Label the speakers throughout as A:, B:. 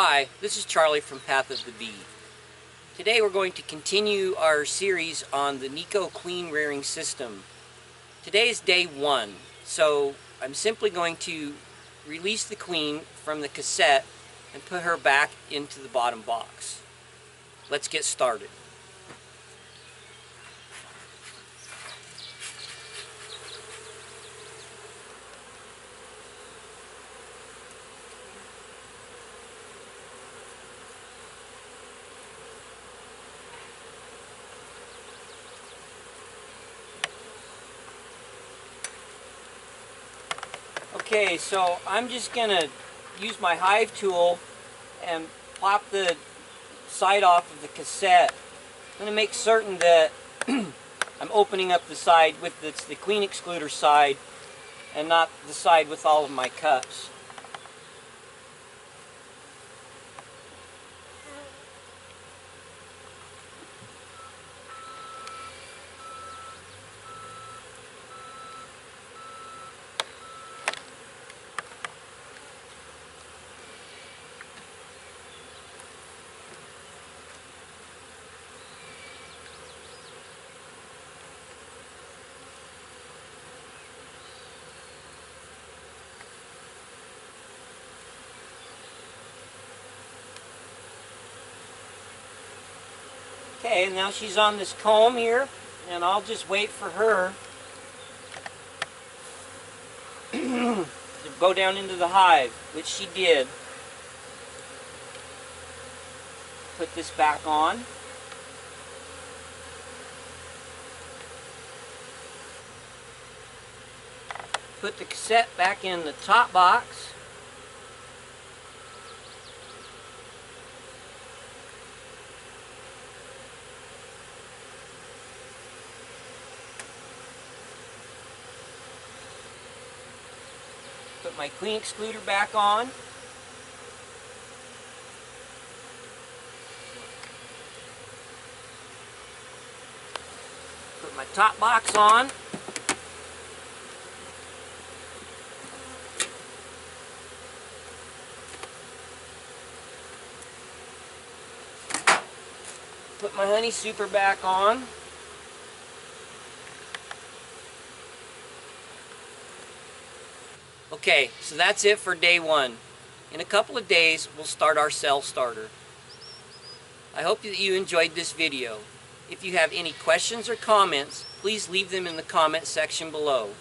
A: Hi, this is Charlie from Path of the Bee. Today we're going to continue our series on the Nicot queen rearing system. Today is day 1, so I'm simply going to release the queen from the cassette and put her back into the bottom box. Let's get started. Okay, so I'm just going to use my hive tool and pop the side off of the cassette. I'm going to make certain that I'm opening up the side with the queen excluder side and not the side with all of my cups. Okay, now she's on this comb here, and I'll just wait for her to go down into the hive, which she did. Put this back on. Put the cassette back in the top box. Put my queen excluder back on. Put my top box on. Put my honey super back on. Okay, so that's it for day 1. In a couple of days, we'll start our cell starter. I hope that you enjoyed this video. If you have any questions or comments, please leave them in the comment section below.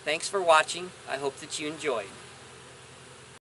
A: Thanks for watching. I hope that you enjoyed.